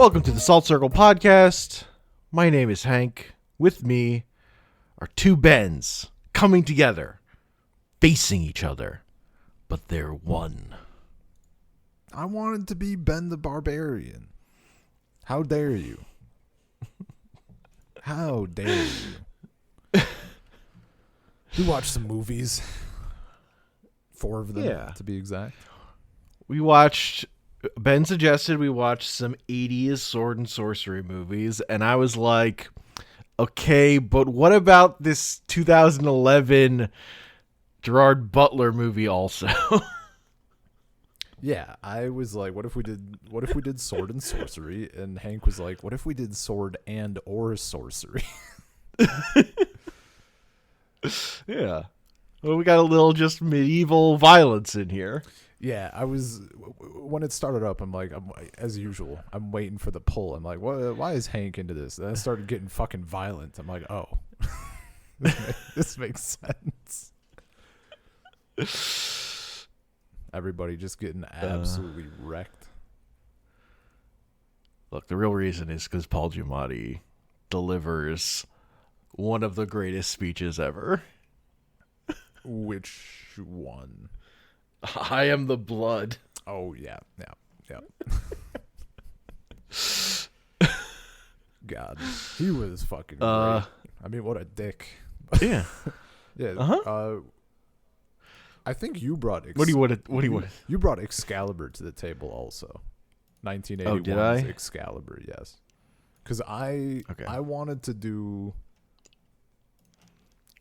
Welcome to the Salt Circle Podcast. My name is Hank. With me are two Bens coming together, facing each other, but they're one. I wanted to be Ben the Barbarian. How dare you? How dare you? We watched some movies. 4 of them, to be exact. We watched... Ben suggested we watch some 80s sword and sorcery movies, and I was like, okay, but what about this 2011 Gerard Butler movie also? Yeah, I was like, what if we did sword and sorcery? And Hank was like, what if we did sword and or sorcery? Yeah. Well, we got a little just medieval violence in here. Yeah, when it started up, as usual, I'm waiting for the pull. I'm like, why is Hank into this? And I started getting fucking violent. I'm like, oh, this makes sense. Everybody just getting absolutely wrecked. Look, the real reason is because Paul Giamatti delivers one of the greatest speeches ever. Which one? I am the blood. Oh, yeah. God, he was fucking great. I mean, what a dick. Yeah. Yeah. I think you brought... What do you want? You brought Excalibur to the table also. 1981's Oh, did I? Excalibur, yes. Because I wanted to do...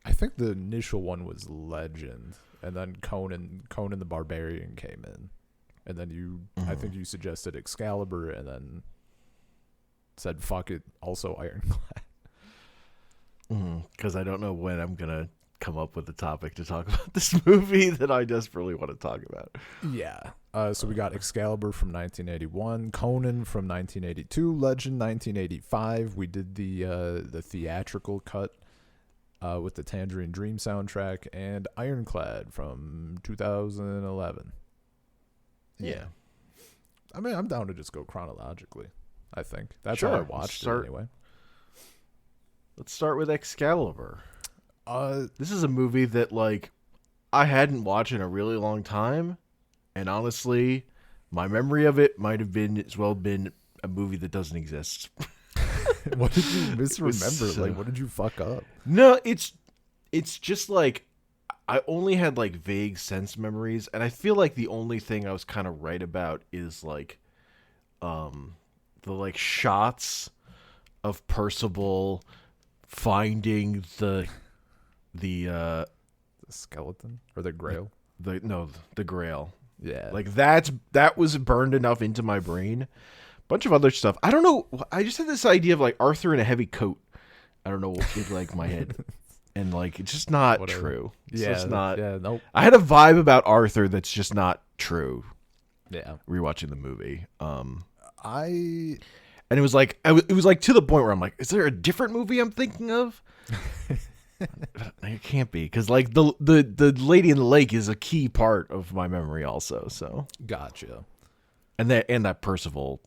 I think the initial one was Legend, and then Conan the Barbarian came in, and then I think you suggested Excalibur, and then said fuck it, also Ironclad. Because I don't know when I'm gonna come up with a topic to talk about this movie that I desperately want to talk about. Yeah. So we got Excalibur from 1981, Conan from 1982, Legend 1985. We did the theatrical cut. With the Tangerine Dream soundtrack, and Ironclad from 2011. Yeah. I mean, I'm down to just go chronologically, I think. That's Sure. how I watched it anyway. Let's start with Excalibur. This is a movie that, I hadn't watched in a really long time, and honestly, my memory of it might have been a movie that doesn't exist. What did you misremember? What did you fuck up? No, it's just I only had vague sense memories, and I feel like the only thing I was kind of right about is the shots of Percival finding the skeleton or the Grail. The Grail. Yeah, that was burned enough into my brain. Bunch of other stuff. I don't know. I just had this idea of Arthur in a heavy coat. I don't know, in my head, and it's just not true. It's just not. Yeah, nope. I had a vibe about Arthur that's just not true. Yeah. Rewatching the movie. And it was it was to the point where I'm like, is there a different movie I'm thinking of? It can't be, because the Lady in the Lake is a key part of my memory also. So gotcha. And that Percival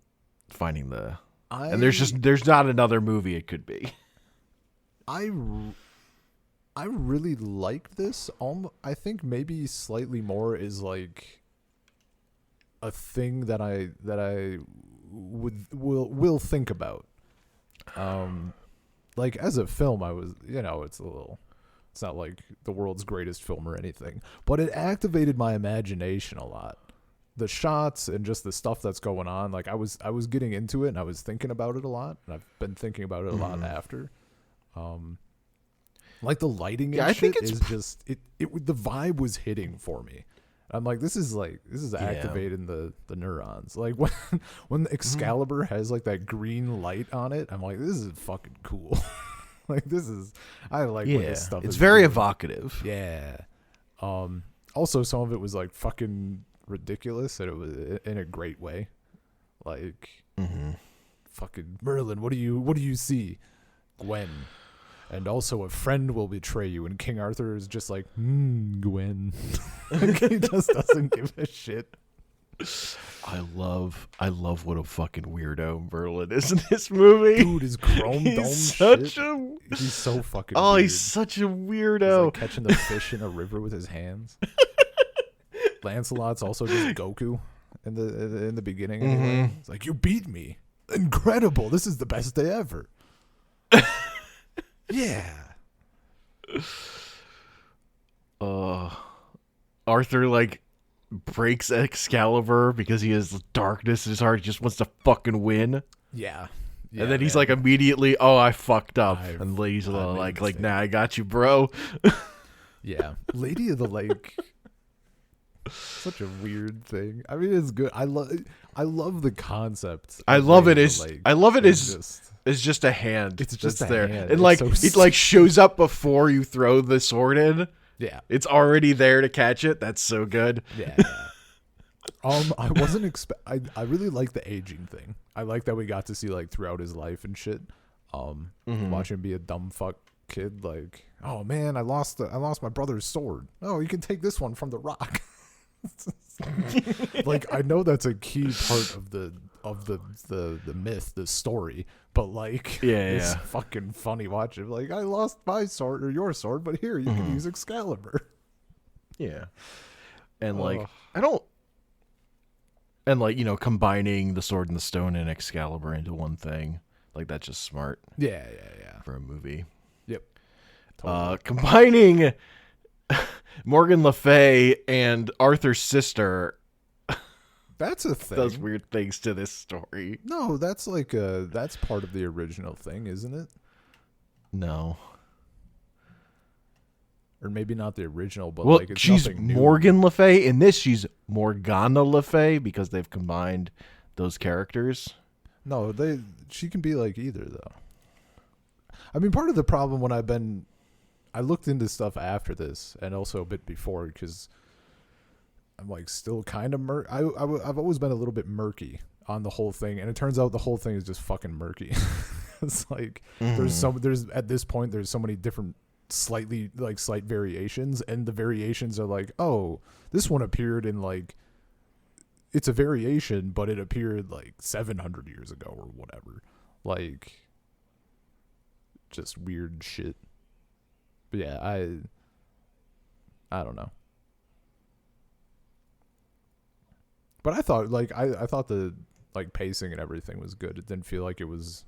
finding and there's not another movie it could be. I really liked this. I think maybe slightly more is a thing that I will think about. As a film, I was, it's not like the world's greatest film or anything, but it activated my imagination a lot. The shots and just the stuff that's going on, I was getting into it, and I was thinking about it a lot, and I've been thinking about it a lot after. The lighting and shit is just the vibe was hitting for me. I'm like, this is activating the neurons. When Excalibur has that green light on it, I'm like, this is fucking cool. What this stuff. It's very evocative. Yeah. Also, some of it was fucking ridiculous, and it was in a great way. Fucking Merlin, what do you see? Gwen. And also a friend will betray you. And King Arthur is just Gwen. He just doesn't give a shit. I love what a fucking weirdo Merlin is in this movie. Dude, his chrome dome such shit. a He's so fucking oh, weird. he's such a He's weirdo. like catching the fish in a river with his hands. Lancelot's also just Goku in the beginning. Anyway. It's like, you beat me. Incredible. This is the best day ever. Yeah. Arthur like breaks Excalibur because he has darkness in his heart. He just wants to fucking win. Yeah. And then he's like immediately, oh, I fucked up. And Lady's I made a like, mistake. nah, I got you, bro. Yeah. Lady of the Lake. Such a weird thing. I mean, it's good. I love the concept. I of love it Lady of as the Lake. I love it It's as just it's just a hand. It's just that's a there. hand. And It's like so it like shows up before you throw the sword in. yeah. It's already there to catch it. That's so good. Yeah. I wasn't I really like the aging thing. I like that we got to see like throughout his life and shit. Watch him be a dumb fuck kid. Like, oh man, I lost my brother's sword. Oh, you can take this one from the rock. Like, I know that's a key part of the myth, the story, but like, it's fucking funny watching. Like, I lost my sword or your sword, but here you can use Excalibur. Yeah, and like combining the sword and the stone and Excalibur into one thing, like that's just smart. Yeah. For a movie. Yep. Totally. Combining Morgan Le Fay and Arthur's sister. That's a thing. Does weird things to this story. No, that's like that's part of the original thing, isn't it? No. Or maybe not the original, but well, like it's she's nothing new. Morgan Le Fay. In this, she's Morgana Le Fay because they've combined those characters. No, she can be like either though. I mean, part of the problem when I looked into stuff after this and also a bit before because I'm like still kind of I've always been a little bit murky on the whole thing, and it turns out the whole thing is just fucking murky. It's like there's at this point there's so many different slight variations, and the variations are like, oh, this one appeared in like, it's a variation, but it appeared like 700 years ago or whatever. Like, just weird shit. But yeah, I don't know. But I thought like I thought the like pacing and everything was good. It didn't feel like it was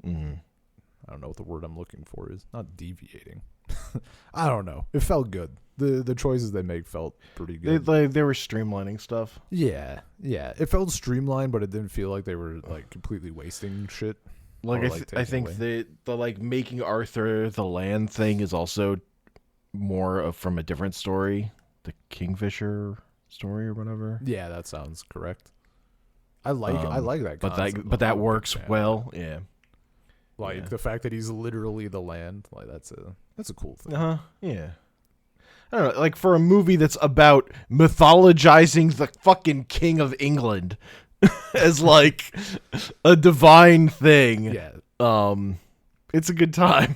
I don't know what the word I'm looking for is. Not deviating. I don't know. It felt good. The choices they make felt pretty good. They were streamlining stuff. Yeah. It felt streamlined, but it didn't feel like they were like completely wasting shit. Like I think the like making Arthur the land thing is also more of from a different story, the Kingfisher story or whatever. Yeah, that sounds correct. I like that concept. But that works well. Yeah. Like the fact that he's literally the land, like that's a cool thing. Yeah. I don't know, like for a movie that's about mythologizing the fucking King of England as like a divine thing. Yeah. It's a good time.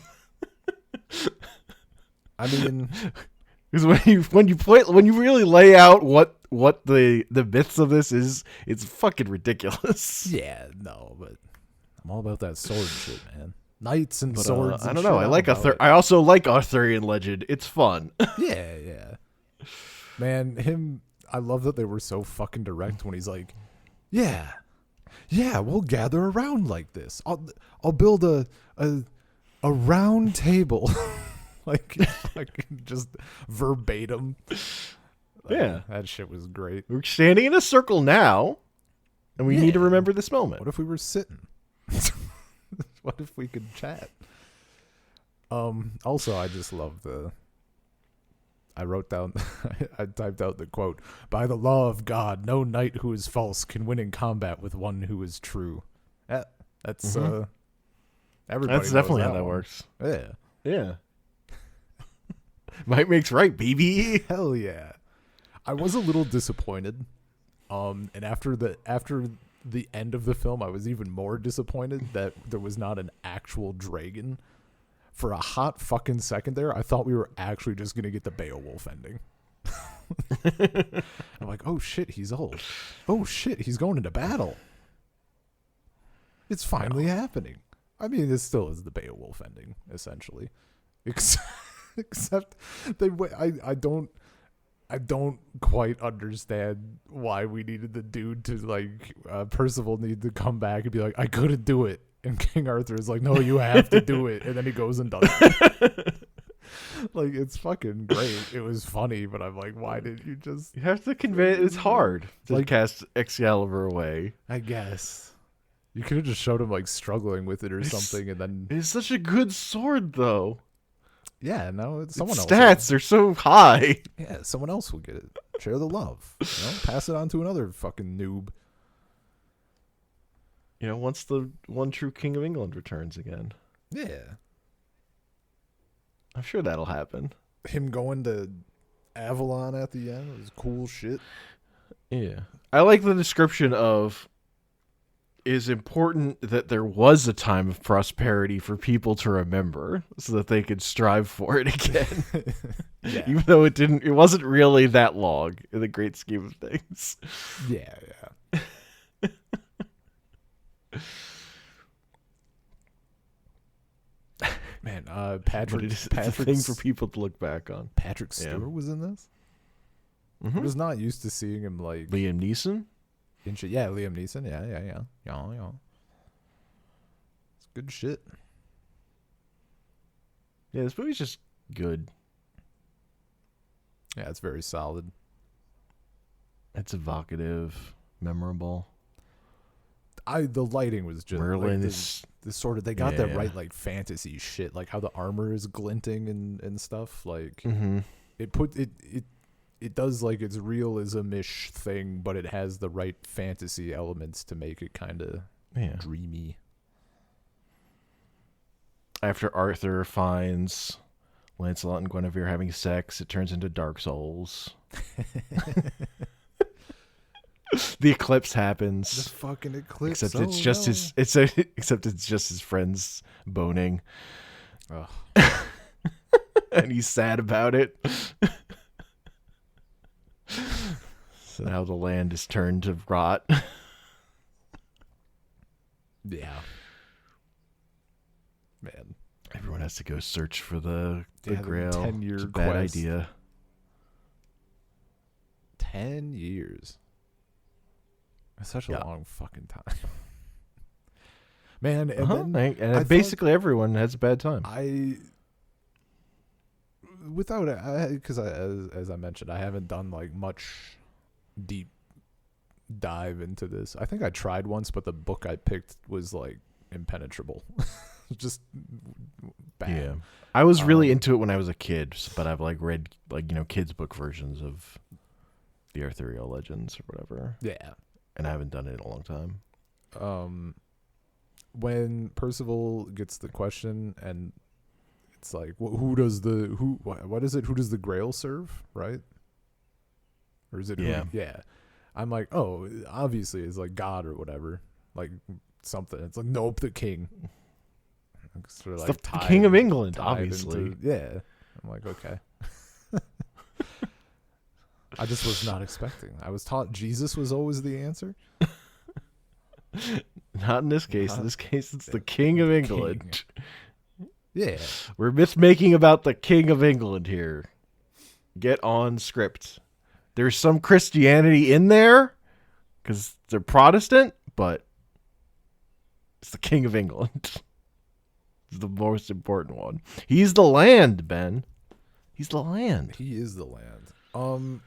I mean, because when you really lay out what the myths of this is, it's fucking ridiculous. Yeah, no, but I'm all about that sword shit, man. Knights and swords. I and don't know. shit, I also like Arthurian legend. It's fun. Yeah. Man, I love that they were so fucking direct when he's like, yeah, we'll gather around like this. I'll build a round table. Like just verbatim. Yeah. That shit was great. We're standing in a circle now, and we need to remember this moment. What if we were sitting? What if we could chat? Also, I just love I wrote down, I typed out the quote, "By the law of God, no knight who is false can win in combat with one who is true." That's everybody. That's definitely how that works. Yeah. Might makes right, baby. Hell yeah. I was a little disappointed. And after the end of the film, I was even more disappointed that there was not an actual dragon. For a hot fucking second there, I thought we were actually just going to get the Beowulf ending. I'm like, oh shit, he's old. Oh shit, he's going into battle. It's finally happening. I mean, this still is the Beowulf ending, essentially. Except I don't quite understand why we needed the dude to like Percival need to come back and be like, I couldn't do it, and King Arthur is like, no, you have to do it, and then he goes and does it. Like, it's fucking great. It was funny, but I'm like, why did you just? You have to convey it's hard to Like, cast Excalibur away. I guess you could have just showed him like struggling with it or something, and then It's such a good sword, though. yeah, no, it's someone else. Stats are so high. Yeah, someone else will get it. Share the love. Pass it on to another fucking noob. Once the one true King of England returns again. Yeah. I'm sure that'll happen. Him going to Avalon at the end was cool shit. Yeah. I like the description of it is important that there was a time of prosperity for people to remember so that they could strive for it again. Yeah. Even though it wasn't really that long in the great scheme of things. Yeah. Man, It's a thing for people to look back on. Patrick Stewart was in this? Mm-hmm. I was not used to seeing him like Liam Neeson? in shit. Yeah, Liam Neeson. Yeah. It's good shit. Yeah, this movie's just good. Yeah, it's very solid. It's evocative, memorable. The lighting was just Merlin like, is the sort of they got that yeah. right like fantasy shit, like how the armor is glinting and stuff. Like mm-hmm. it does like its realism-ish thing, but it has the right fantasy elements to make it kind of dreamy. After Arthur finds Lancelot and Guinevere having sex, it turns into Dark Souls. The eclipse happens. The fucking eclipse. Except it's just except it's just his friends boning. Ugh. And he's sad about it. So now the land is turned to rot. Yeah. Man. Everyone has to go search for the Grail. 10-year It's a bad quest. idea. 10 years. That's such a long fucking time. Man, and then and basically everyone has a bad time. Because as I mentioned, I haven't done like much deep dive into this. I think I tried once, but the book I picked was like impenetrable. Just bad. Yeah. I was really into it when I was a kid, but I've like read like kids book versions of the Arthurian legends or whatever. Yeah. And I haven't done it in a long time. When Percival gets the question and it's like, what is it? Who does the Grail serve? Right? Or is it? Yeah. Yeah. I'm like, oh, obviously it's like God or whatever, like something. It's like, nope, the king. Sort of it's the King of England, obviously. Yeah. I'm like, okay. I just was not expecting. I was taught Jesus was always the answer. Not in this case. In this case, it's the King of England. Yeah. We're myth-making about the King of England here. Get on script. There's some Christianity in there because they're Protestant, but it's the King of England. It's the most important one. He's the land, Ben. He's the land. He is the land.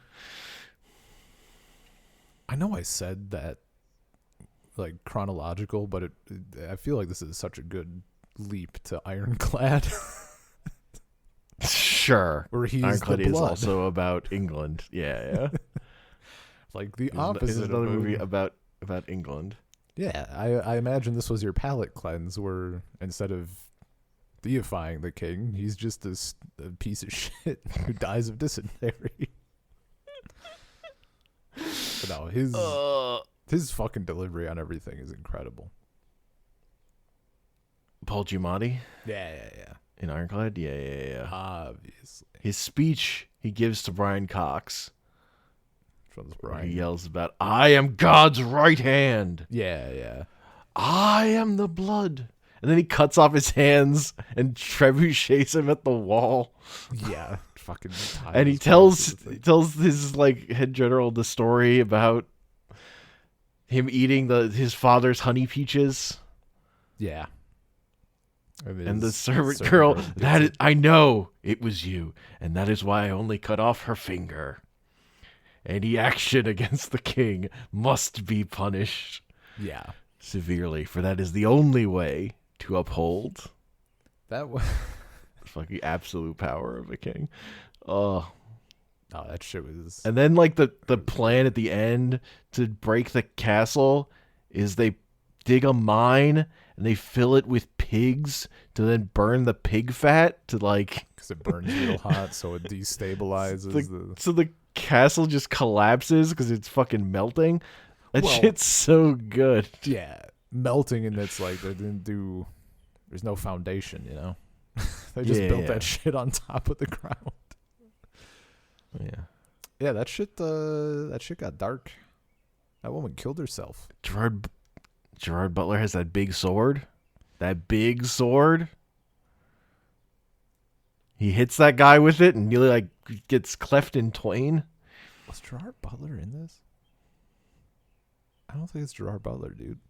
I know I said that like chronological, but I feel like this is such a good leap to Ironclad. Sure. Where he's Ironclad the is blood. also about England. Yeah. Like the opposite. It's another movie about England. Yeah, I imagine this was your palate cleanse, where instead of deifying the king, he's just a piece of shit who dies of dysentery. But no, his fucking delivery on everything is incredible. Paul Giamatti Yeah. in Ironclad. Yeah. Obviously. His speech he gives to Brian Cox one's Where Brian? he yells about, "I am God's right hand. Yeah. I am the blood." And then he cuts off his hands and trebuchets him at the wall. Yeah. Fucking. And he tells his like head general the story about him eating his father's honey peaches. Yeah. And the servant girl, I know it was you, and that is why I only cut off her finger. Any action against the king must be punished. Yeah. Severely, for that is the only way to uphold That was fucking absolute power of a king. Oh, that shit was. and then like the plan at the end to break the castle is they dig a mine and they fill it with pigs to then burn the pig fat to like Because it burns real hot, so it destabilizes so the castle just collapses because it's fucking melting. That Well, shit's so good. Yeah, melting, and it's like they didn't do. There's no foundation, you know. They just built that shit on top of the ground. Yeah. Yeah, that shit got dark. That woman killed herself. Gerard Butler has that big sword. That big sword. He hits that guy with it and nearly like gets cleft in twain. Was Gerard Butler in this? I don't think it's Gerard Butler, dude.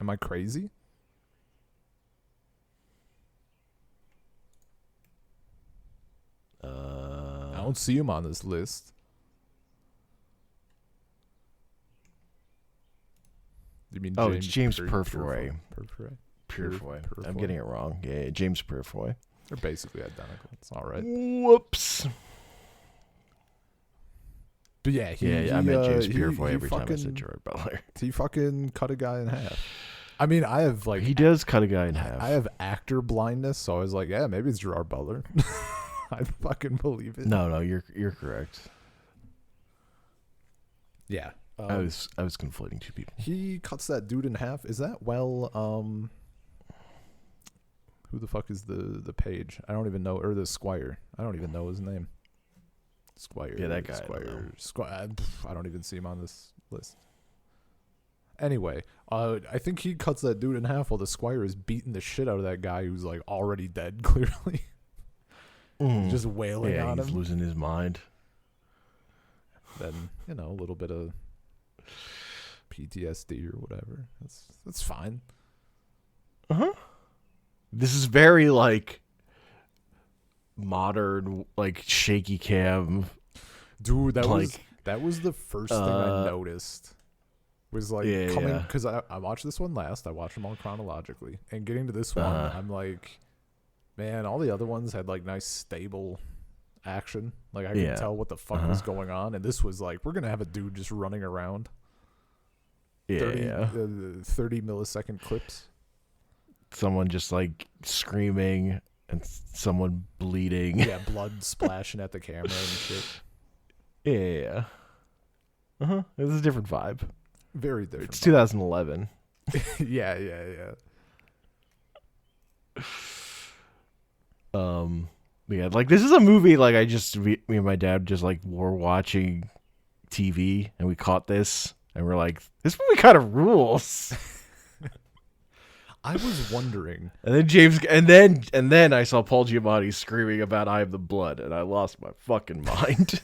Am I crazy? I don't see him on this list. You mean it's James Purefoy? Purefoy. I'm getting it wrong. Yeah, James Purefoy. They're basically identical. It's all right. Whoops. But yeah, I meant James Purefoy every time I said Gerard Butler. He fucking cut a guy in half. I mean, I have like he does cut a guy in half. I have actor blindness, so I was like, yeah, maybe it's Gerard Butler. I fucking believe it. No, you're correct. Yeah. I was conflating two people. He cuts that dude in half. Is that who the fuck is the page? I don't even know, or the squire. I don't even know his name. Squire. Yeah, that guy. Squire. I don't even see him on this list. Anyway, I think he cuts that dude in half while the squire is beating the shit out of that guy who's like already dead, clearly. Just wailing on him. He's losing his mind. Then, a little bit of PTSD or whatever. That's fine. Uh-huh. This is very like modern, like shaky cam. Dude, that was the first thing I noticed. Was like coming because I watched this one last. I watched them all chronologically, and getting to this one, I'm like, man, all the other ones had like nice stable action. Like I could tell what the fuck was going on, and this was like, we're gonna have a dude just running around. 30 millisecond clips. Someone just like screaming and someone bleeding. Yeah, blood splashing at the camera and shit. Yeah. It's a different vibe. Very different. It's 2011. Yeah. Yeah, like this is a movie like me and my dad just like were watching TV and we caught this and we're like, this movie kind of rules. I was wondering. And then James and then I saw Paul Giamatti screaming about "I am the blood" and I lost my fucking mind.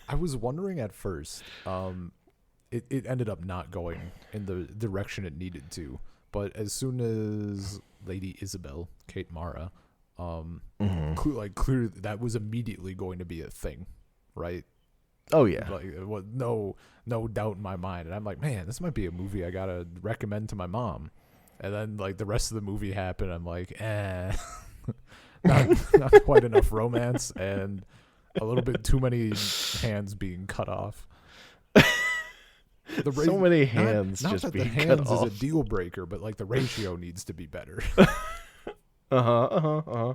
I was wondering at first. It ended up not going in the direction it needed to, but as soon as Lady Isabel, Kate Mara, clear that was immediately going to be a thing, right? Oh yeah, like it was no doubt in my mind, and I'm like, man, this might be a movie I gotta recommend to my mom. And then like the rest of the movie happened, I'm like, not quite enough romance and a little bit too many hands being cut off. So many hands not just that being the hands cut off. is a deal breaker, but like the ratio needs to be better. Yeah.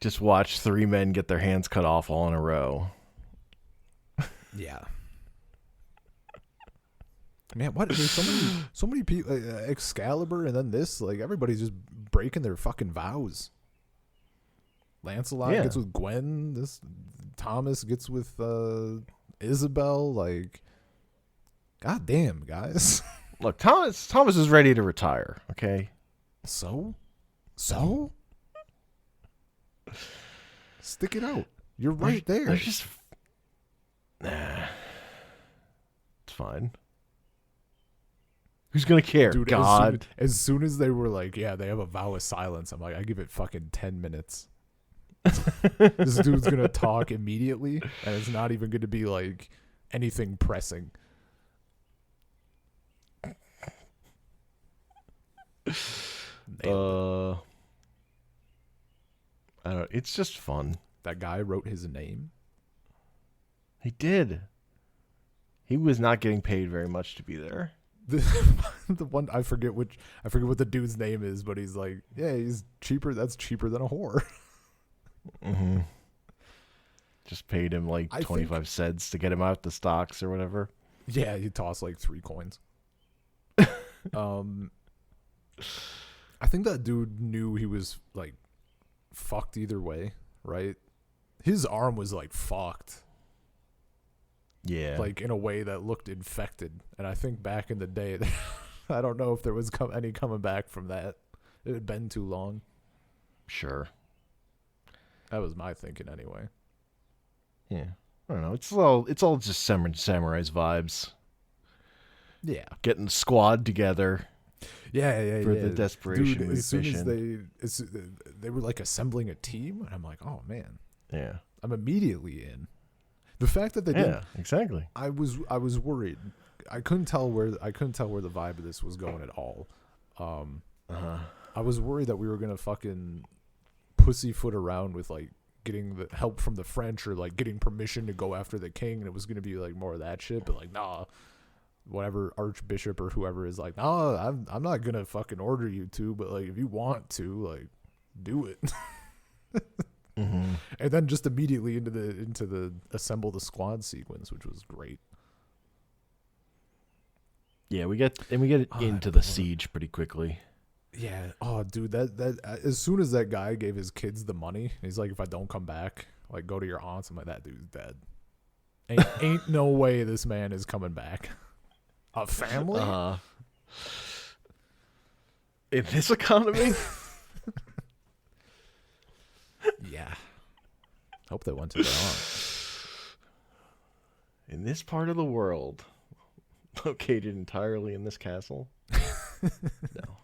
Just watch 3 men get their hands cut off all in a row. Yeah. Man, what? There's so many people. Excalibur, and then this. Like everybody's just breaking their fucking vows. Lancelot Yeah. gets with Gwen. This Thomas gets with Isabel. Like, goddamn, guys. Look, Thomas is ready to retire. Okay. So, stick it out. You're right there. There's just nah. It's fine. Who's gonna care? Dude, God. As soon as they were like, yeah, they have a vow of silence, I'm like, I give it fucking 10 minutes. This dude's gonna talk immediately, and it's not even gonna be like anything pressing. I don't know. It's just fun. That guy wrote his name. He did. He was not getting paid very much to be there. The one I forget what the dude's name is, but he's like, yeah, he's cheaper. That's cheaper than a whore. Mm-hmm. Just paid him like 25 cents to get him out the stocks or whatever. Yeah, he tossed like 3 coins. I think that dude knew he was like fucked either way, right? His arm was like fucked. Yeah. Like in a way that looked infected. And I think back in the day, I don't know if there was any coming back from that. It had been too long. Sure. That was my thinking anyway. Yeah. I don't know. It's all just Samurai's vibes. Yeah. Getting the squad together. Yeah. For the desperation Dude, as soon mission. as they were like assembling a team, and I'm like, oh man. Yeah. I'm immediately in. The fact that they didn't. Yeah, exactly. I was worried. I couldn't tell where the vibe of this was going at all. I was worried that we were gonna fucking pussyfoot around with like getting the help from the French or like getting permission to go after the king, and it was gonna be like more of that shit. But like, nah, whatever archbishop or whoever is like, nah, I'm not gonna fucking order you to, but like if you want to, like, do it. Mm-hmm. And then just immediately into the assemble the squad sequence, which was great. Yeah, we get into the siege pretty quickly. Yeah. Oh, dude, that as soon as that guy gave his kids the money, he's like, if I don't come back, like, go to your aunts. I'm like, that dude's dead. Ain't no way this man is coming back. A family? In this economy? Yeah. Hope they went to their aunt. In this part of the world, located entirely in this castle? No.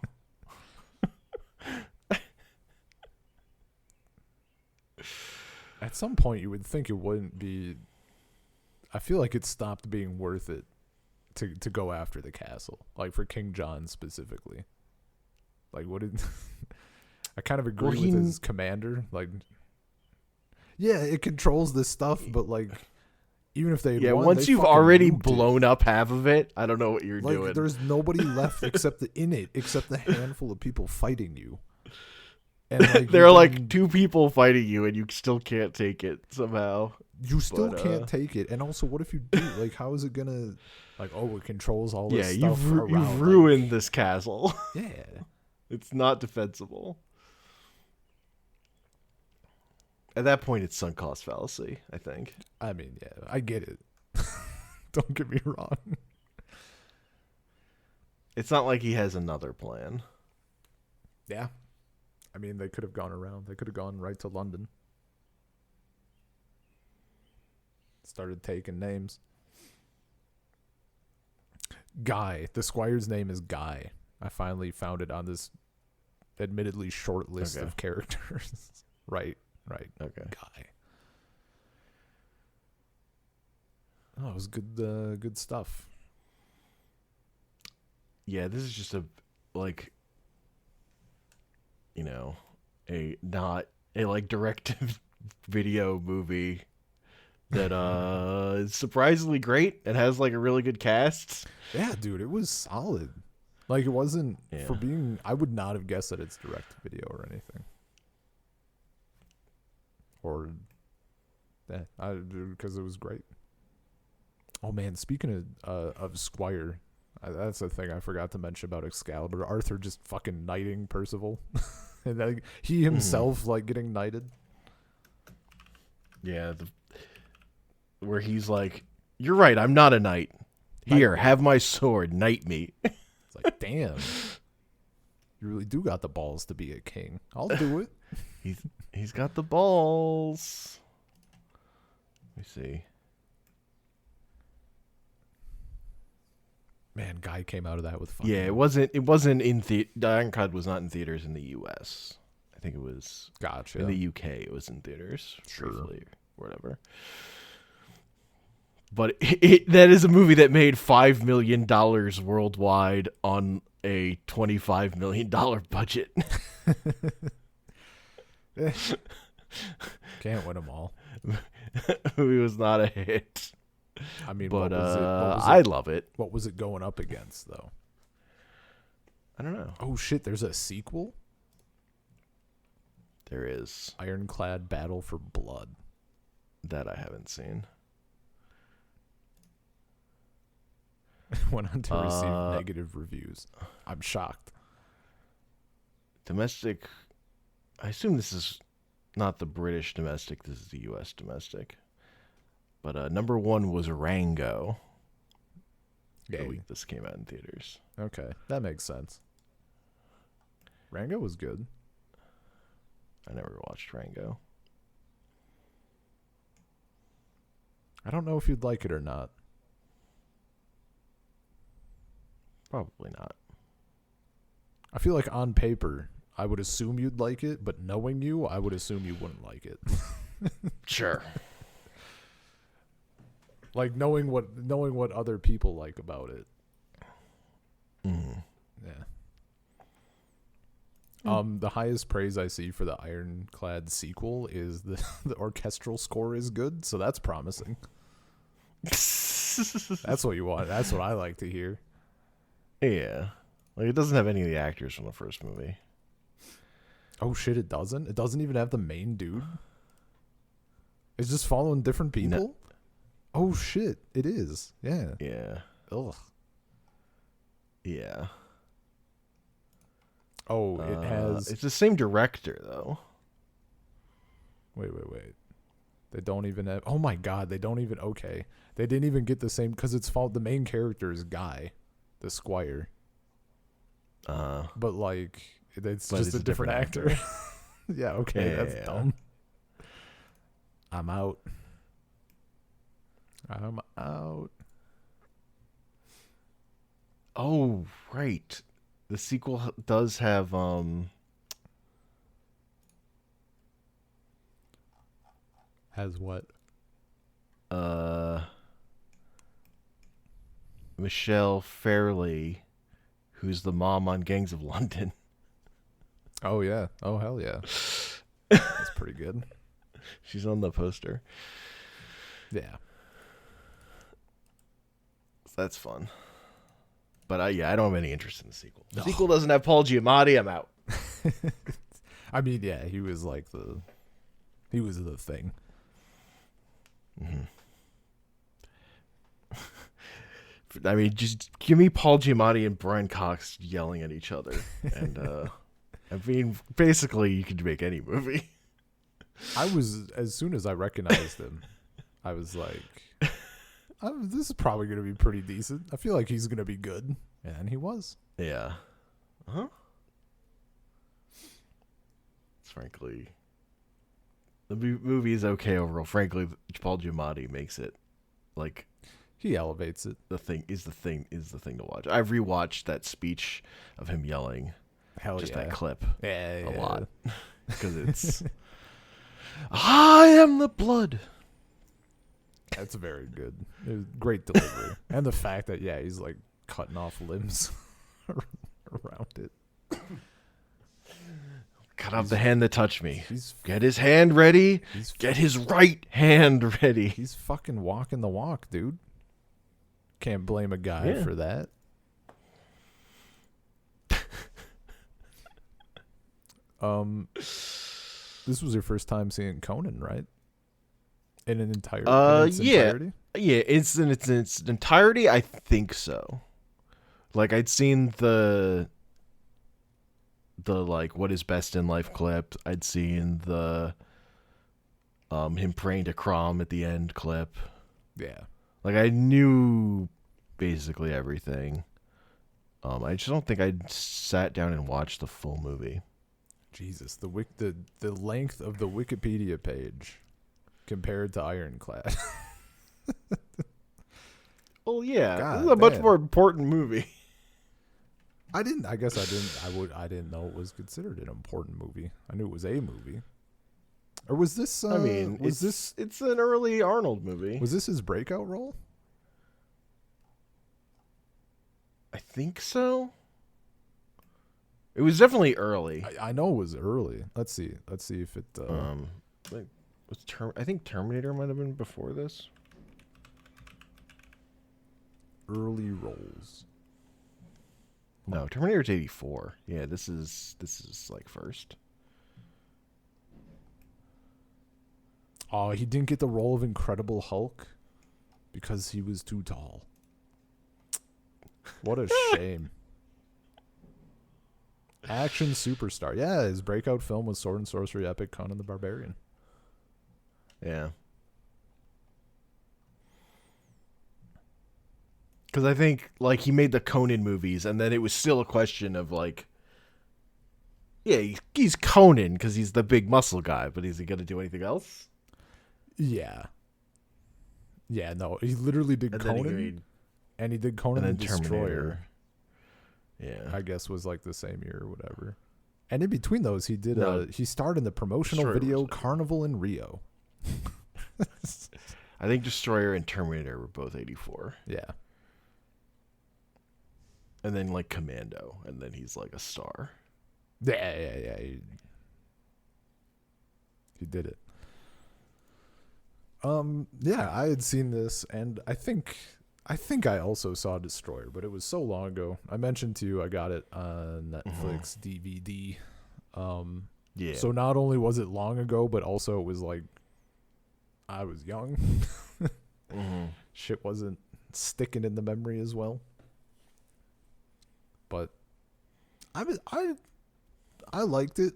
At some point, you would think it wouldn't be. I feel like it stopped being worth it to go after the castle, like for King John specifically. Like, what did I kind of agree with his commander? Like, yeah, it controls this stuff, but like, even if they won, once you've already blown up half of it, I don't know what you're doing. There's nobody left except the handful of people fighting you. And like, there are like 2 people fighting you, and you still can't take it somehow. You still can't take it. And also, what if you do? Like, how is it gonna? Like, oh, it controls all this stuff around. You've ruined this castle. Yeah, it's not defensible. At that point, it's sunk cost fallacy, I think. I mean, yeah, I get it. Don't get me wrong. It's not like he has another plan. Yeah. I mean, they could have gone around. They could have gone right to London. Started taking names. Guy. The squire's name is Guy. I finally found it on this admittedly short list of characters. Right. Okay. Guy. Oh, it was good stuff. Yeah, this is just a direct video movie that is surprisingly great and has like a really good cast. Yeah, dude, it was solid. Like, it wasn't for being. I would not have guessed that it's direct to video or anything. Or, because it was great. Oh man, speaking of Squire, that's the thing I forgot to mention about Excalibur. Arthur just fucking knighting Percival, and like he himself like getting knighted. Yeah, where he's like, "You're right. I'm not a knight. Here, have my sword. Knight me." It's like, damn, you really do got the balls to be a king. I'll do it. He's got the balls. Let me see. Man, Guy came out of that with fun. Yeah, it wasn't in Ironclad was not in theaters in the US. I think it was Gotcha. in the UK. It was in theaters, Sure. briefly, or whatever. But that is a movie that made $5 million worldwide on a $25 million budget. Can't win them all. It was not a hit. I mean, But what was it? I love it. What was it going up against, though? I don't know. Oh shit! There's a sequel. There is. Ironclad Battle for Blood. That I haven't seen. Went on to receive negative reviews. I'm shocked. Domestic. I assume this is not the British domestic. This is the U.S. domestic. But number one was Rango. Yeah. The week this came out in theaters. Okay, that makes sense. Rango was good. I never watched Rango. I don't know if you'd like it or not. Probably not. I feel like on paper, I would assume you'd like it, but knowing you, I would assume you wouldn't like it. Sure. Like knowing what other people like about it. Mm. Yeah. The highest praise I see for the Ironclad sequel is the orchestral score is good, so that's promising. That's what you want. That's what I like to hear. Yeah. Like, it doesn't have any of the actors from the first movie. Oh shit, it doesn't? It doesn't even have the main dude? It's just following different people? No. Oh shit, it is. Yeah. Yeah. Ugh. Yeah. Oh, it has... It's the same director, though. Wait. They don't even have... Oh my god, they don't even... Okay. They didn't even get the same... Because it's the main character is Guy, the squire. But, like, it's just a different actor. Yeah, okay, Yeah, that's yeah. dumb. I'm out. Oh, right. The sequel does have Has what? Michelle Fairley, who's the mom on Gangs of London. Oh, yeah. Oh, hell yeah. That's pretty good. She's on the poster. Yeah. That's fun. But I don't have any interest in the sequel. The sequel doesn't have Paul Giamatti. I'm out. I mean, yeah, he was the thing. Mm-hmm. I mean, just give me Paul Giamatti and Brian Cox yelling at each other, and I mean, basically, you could make any movie. As soon as I recognized him, I was like, this is probably going to be pretty decent. I feel like he's going to be good. And he was. Yeah. Huh? Frankly, the movie is okay overall. Frankly, Paul Giamatti makes it like he elevates it. the thing to watch. I've rewatched that speech of him yelling. Hell just yeah. that clip. Yeah. A lot. Because it's I am the blood. That's very good. It was great delivery. And the fact that, yeah, he's like cutting off limbs around it. Cut off the hand that touched me. Get his hand ready. Get his right hand ready. He's fucking walking the walk, dude. Can't blame a guy for that. This was your first time seeing Conan, right? In its entirety? Yeah, it's in its entirety, I think so. Like, I'd seen the like what is best in life clip. I'd seen the Him praying to Crom at the end clip. Yeah. Like, I knew basically everything. I just don't think I sat down and watched the full movie. Jesus, the length of the Wikipedia page compared to Ironclad. Well, yeah, God this is a much damn. more important movie. I didn't know it was considered an important movie. I knew it was a movie. Or was this I mean, it's an early Arnold movie. Was this his breakout role? I think so. It was definitely early. I know it was early. Let's see if it Like, I think Terminator might have been before this. early roles. No, Terminator's 84. Yeah, this is like first. Oh, he didn't get the role of Incredible Hulk because he was too tall. What a shame. Action superstar. Yeah, his breakout film was sword and sorcery epic Conan the Barbarian. Yeah. Because I think, like, he made the Conan movies, and then it was still a question of, like, yeah, he's Conan because he's the big muscle guy, but is he going to do anything else? Yeah. Yeah, no, he literally did And Conan, and he did Conan the Destroyer. Terminator. Yeah. I guess was like the same year or whatever. And in between those, he did he starred in the promotional Destroyer video was Carnival in Rio. I think Destroyer and Terminator were both 84. Yeah. And then, like, Commando, and then he's, like, a star. Yeah. He did it. Yeah, I had seen this, and I think I also saw Destroyer, but it was so long ago. I mentioned to you I got it on Netflix DVD. Yeah. So not only was it long ago, but also it was like I was young. Shit wasn't sticking in the memory as well. But I liked it.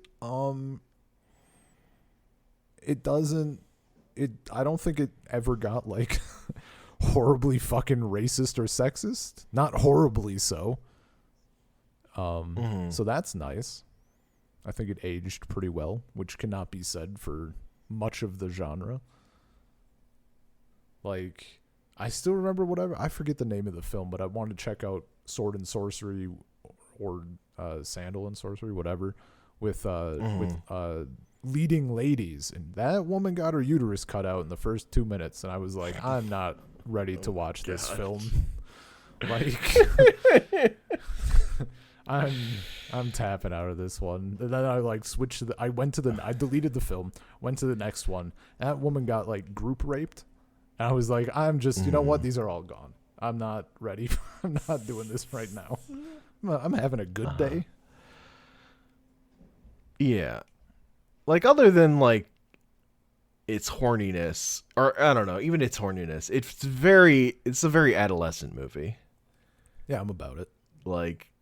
I don't think it ever got like horribly fucking racist or sexist. Not horribly so. So that's nice. I think it aged pretty well, which cannot be said for much of the genre. Like, I still remember I forget the name of the film, but I wanted to check out Sword and Sorcery or Sandal and Sorcery, whatever, with leading ladies, and that woman got her uterus cut out in the first 2 minutes, and I was like, I'm not ready to watch this film. Like, I'm tapping out of this one. And then I like switched I deleted the film, went to the next one. That woman got like group raped. And I was like, I'm just, you know what? These are all gone. I'm not ready. I'm not doing this right now. I'm having a good day. Yeah. Like, other than, like, its horniness, or I don't know, even its horniness, it's a very adolescent movie. Yeah, I'm about it. Like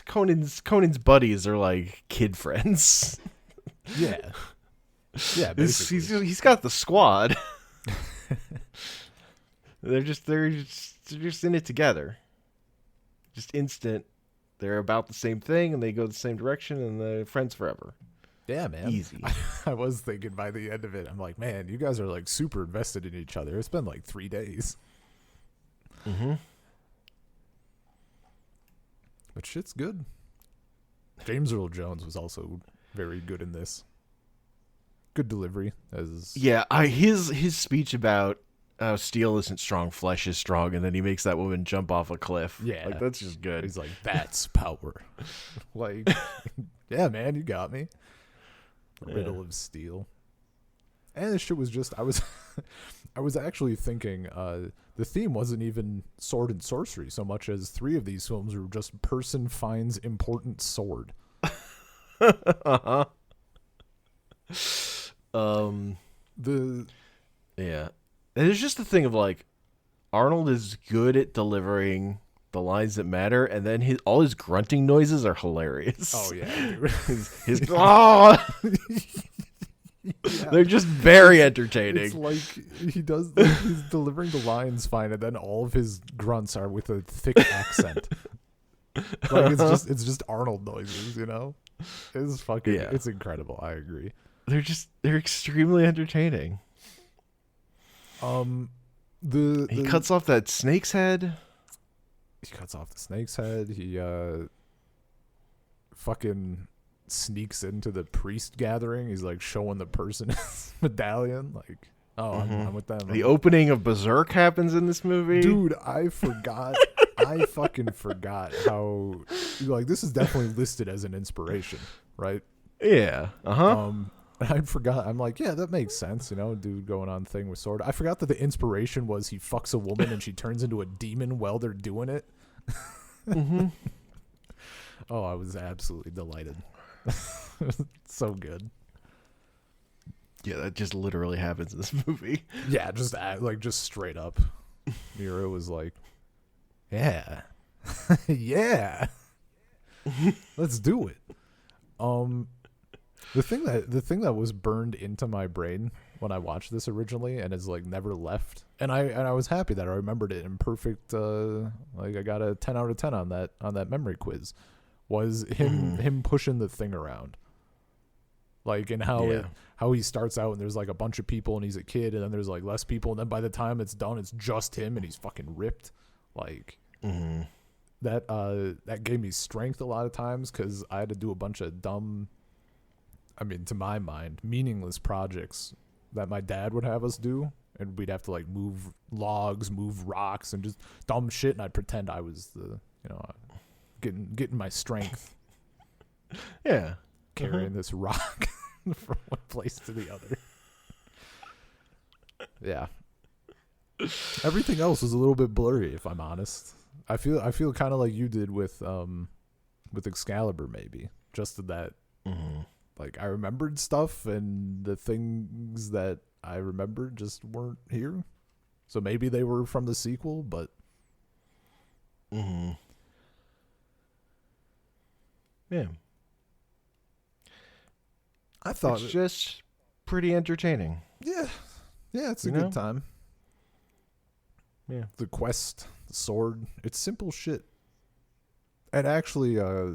Conan's buddies are like kid friends. Yeah. Yeah, basically. He's got the squad. They're just in it together. Just instant. They're about the same thing, and they go the same direction, and they're friends forever. Yeah, man. Easy. I was thinking by the end of it, I'm like, man, you guys are like super invested in each other. It's been like 3 days. But shit's good. James Earl Jones was also very good in this. Good delivery. His speech about steel isn't strong, flesh is strong, and then he makes that woman jump off a cliff. Yeah. Like, that's just good. He's like, that's power. Like, yeah, man, you got me. Riddle of steel. And this shit was just, I was actually thinking, the theme wasn't even sword and sorcery so much as 3 of these films were just person finds important sword. Yeah. And it's just the thing of, like, Arnold is good at delivering the lines that matter, and then all his grunting noises are hilarious. Oh yeah, dude. his oh! Yeah. They're just very entertaining. It's like he's delivering the lines fine, and then all of his grunts are with a thick accent. Like it's just Arnold noises, you know? It's fucking it's incredible. I agree. They're extremely entertaining. He cuts off that snake's head. He cuts off the snake's head. He fucking sneaks into the priest gathering. He's like showing the person his medallion. Like, I'm with them. The opening of Berserk happens in this movie. Dude, I forgot. I fucking forgot how, like, this is definitely listed as an inspiration, right? Yeah. I forgot. I'm like, yeah, that makes sense. You know, dude going on thing with sword. I forgot that the inspiration was he fucks a woman and she turns into a demon while they're doing it. Oh, I was absolutely delighted. So good. Yeah, that just literally happens in this movie. Yeah, just straight up. Mira was like, yeah. Yeah. Let's do it. The thing that was burned into my brain when I watched this originally and has like never left, and I was happy that I remembered it in perfect, like I got a 10 out of 10 on that memory quiz, was him pushing the thing around, like, and how he starts out and there's like a bunch of people and he's a kid, and then there's like less people, and then by the time it's done it's just him and he's fucking ripped, like. That gave me strength a lot of times, because I had to do a bunch of dumb, I mean, to my mind, meaningless projects that my dad would have us do, and we'd have to like move logs, move rocks, and just dumb shit, and I'd pretend I was the, you know, getting my strength. Yeah. Carrying this rock from one place to the other. Yeah. Everything else was a little bit blurry, if I'm honest. I feel kind of like you did with Excalibur, maybe. Just that, like, I remembered stuff, and the things that I remembered just weren't here. So maybe they were from the sequel, but. Yeah. I thought it's just pretty entertaining. Yeah. Yeah, it's a good time. Yeah. The quest, the sword, it's simple shit. And actually, I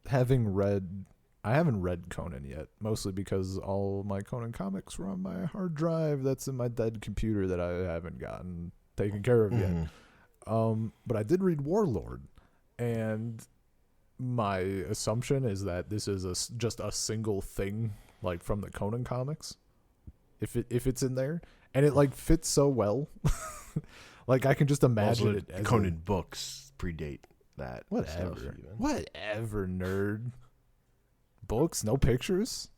haven't read Conan yet, mostly because all my Conan comics were on my hard drive that's in my dead computer that I haven't gotten taken care of yet. But I did read Warlord, and my assumption is that this is just a single thing, like from the Conan comics, if it's in there, and it like fits so well. Like I can just imagine also, it. As Conan books predate that. Whatever. Stuff even. Whatever, nerd. Books, no pictures.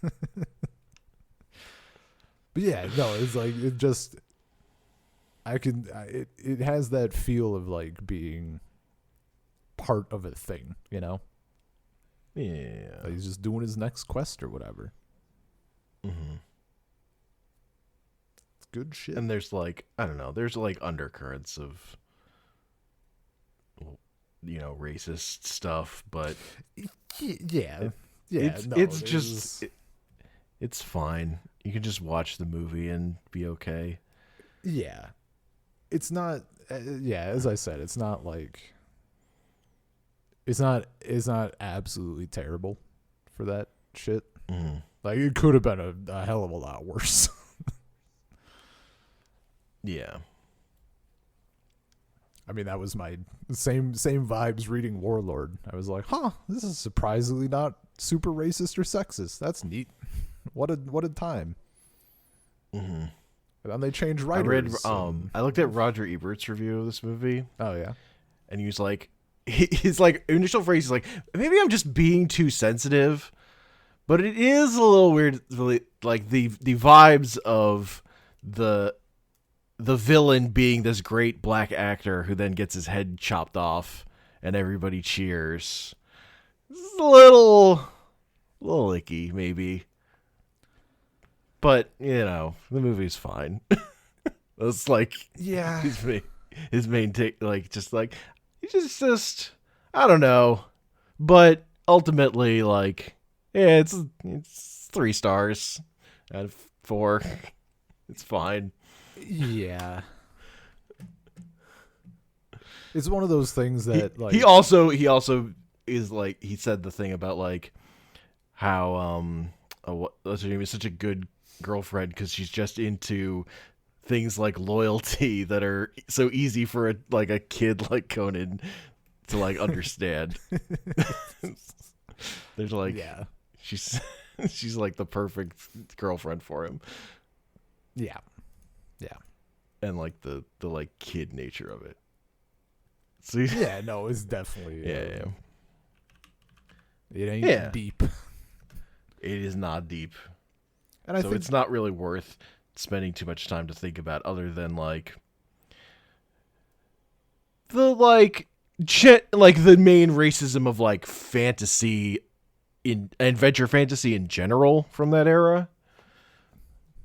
But yeah, no, it's like it just. It has that feel of like being part of a thing, you know? Yeah. Like he's just doing his next quest or whatever. It's good shit. And there's like, I don't know, there's like undercurrents of, you know, racist stuff, but yeah. It's fine. You can just watch the movie and be okay. Yeah. It's not, as I said, it's not like, it's not absolutely terrible for that shit. Like it could have been a hell of a lot worse. Yeah. I mean, that was my same vibes reading Warlord. I was like, this is surprisingly not super racist or sexist. That's neat. What a time. And then they changed writers. I looked at Roger Ebert's review of this movie. Oh yeah. And he was like, his like initial phrase is like, maybe I'm just being too sensitive, but it is a little weird, really, like the vibes of the villain being this great black actor who then gets his head chopped off and everybody cheers. It's a little icky, maybe. But, you know, the movie's fine. That's like, yeah. excuse me. his main take, like he's just I don't know, but ultimately, like, yeah, it's 3 stars out of 4. It's fine. Yeah. It's one of those things that He also is like, he said the thing about like how what's her name is such a good girlfriend because she's just into things like loyalty that are so easy for a kid like Conan to like understand. There's like, yeah. she's she's like the perfect girlfriend for him, Yeah. Yeah. and like the like kid nature of it. So Yeah, no, it's definitely yeah. It ain't Yeah. deep. It is not deep. And I So think it's not really worth spending too much time to think about, other than like the like the main racism of like fantasy in adventure fantasy in general from that era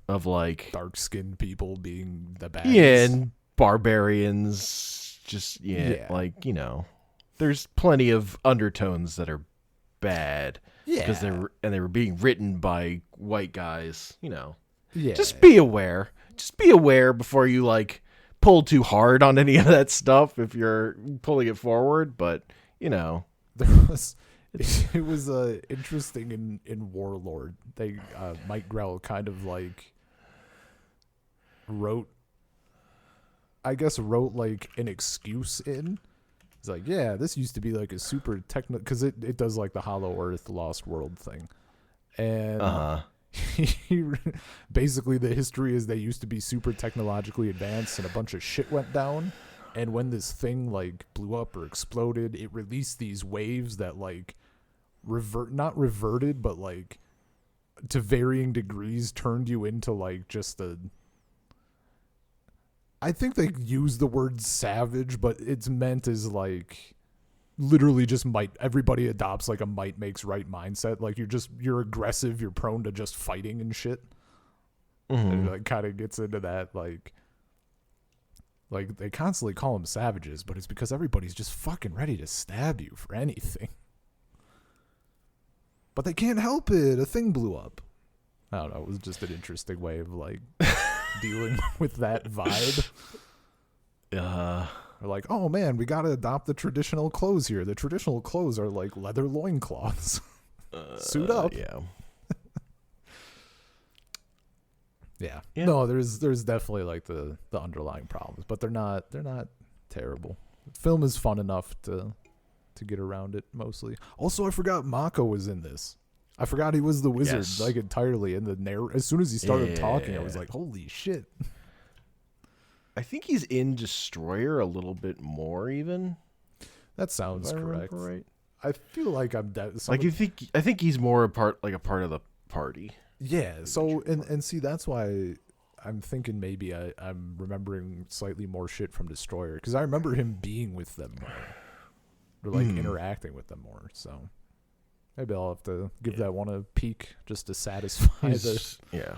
of like dark-skinned people being the bad. yeah, and barbarians just Yeah. like, you know, there's plenty of undertones that are bad because Yeah. they were being written by white guys, you know. Yeah. Just be aware. Just be aware before you like pull too hard on any of that stuff if you're pulling it forward, but you know, There was it was interesting in Warlord. They Mike Grell kind of like wrote like an excuse in. It's like, yeah, this used to be like a super technical, because it does like the Hollow Earth Lost World thing, and he basically the history is they used to be super technologically advanced and a bunch of shit went down, and when this thing like blew up or exploded, it released these waves that like not reverted, but like to varying degrees turned you into like just a, I think they use the word savage, but it's meant as like literally just might, everybody adopts like a might makes right mindset. Like you're aggressive, you're prone to just fighting and shit. And it like kind of gets into that like they constantly call them savages, but it's because everybody's just fucking ready to stab you for anything. But they can't help it. A thing blew up. I don't know. It was just an interesting way of like dealing with that vibe. They're like, oh man, we gotta adopt the traditional clothes here. The traditional clothes are like leather loincloths. Suit up. Yeah. Yeah. No, there's definitely like the underlying problems, but they're not terrible. The film is fun enough to get around it mostly. Also, I forgot Mako was in this. I forgot he was the wizard like entirely in the as soon as he started talking, I was like, holy shit. I think he's in Destroyer a little bit more even. That sounds correct. Right. I feel like I'm like I think he's more a part of the party. Yeah, so and see, that's why I'm thinking maybe I'm remembering slightly more shit from Destroyer, because I remember him being with them more, or like interacting with them more. So maybe I'll have to give that one a peek just to satisfy the. Yeah,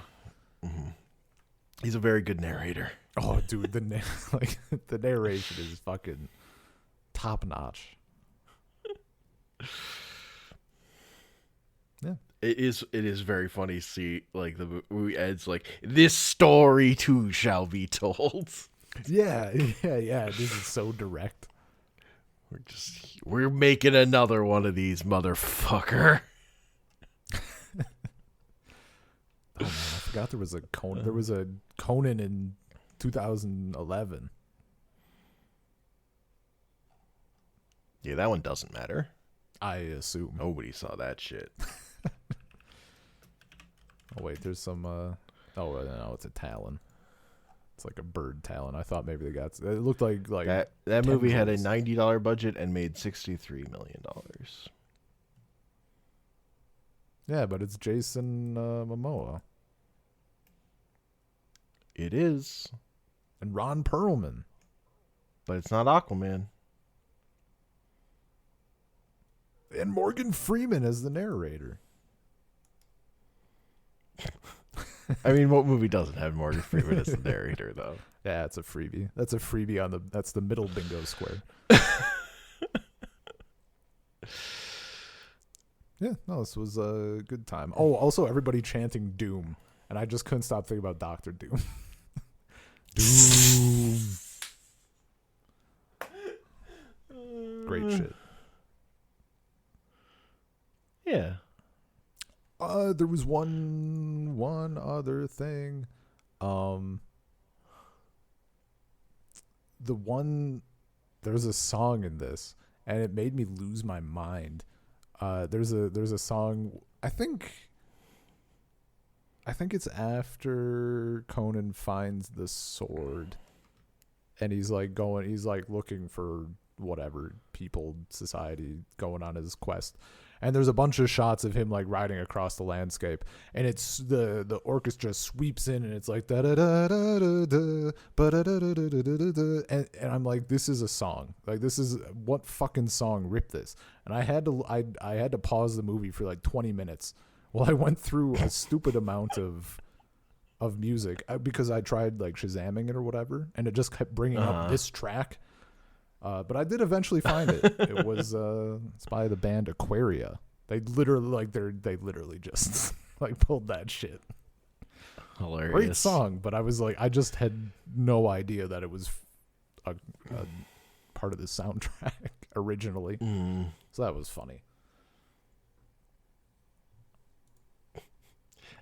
he's a very good narrator. Oh, dude, the narration is fucking top notch. Yeah. It is very funny to see like the movie ends like, this story too shall be told. Yeah. This is so direct. We're making another one of these, motherfucker. Oh man, I forgot there was a Conan. There was a Conan in 2011. Yeah, that one doesn't matter. I assume Nobody saw that shit. Oh wait, there's some. Oh no, it's a talon. It's like a bird talon. I thought maybe they got. It looked like that movie had a $90 budget and made $63 million. Yeah, but it's Jason Momoa. It is, and Ron Perlman. But it's not Aquaman. And Morgan Freeman as the narrator. I mean, what movie doesn't have Morgan Freeman as the narrator, though? Yeah, it's a freebie. That's a freebie on that's the middle bingo square. Yeah, no, this was a good time. Oh, also everybody chanting Doom, and I just couldn't stop thinking about Doctor Doom. Doom. Great shit. Yeah. There was one other thing. There's a song in this, and it made me lose my mind. There's a song. I think it's after Conan finds the sword, and he's like looking for whatever people, society, going on his quest. And there's a bunch of shots of him like riding across the landscape, and it's the orchestra sweeps in, and it's like da da da da da da da da da da, and I'm like, this is a song. Like, this is what fucking song ripped this? And I had to pause the movie for like 20 minutes while I went through a stupid amount of music, because I tried like Shazamming it or whatever, and it just kept bringing up this track. But I did eventually find it. It was it's by the band Aquaria. They literally just like pulled that shit. Hilarious. Great song, but I was like, I just had no idea that it was a part of the soundtrack originally. So that was funny.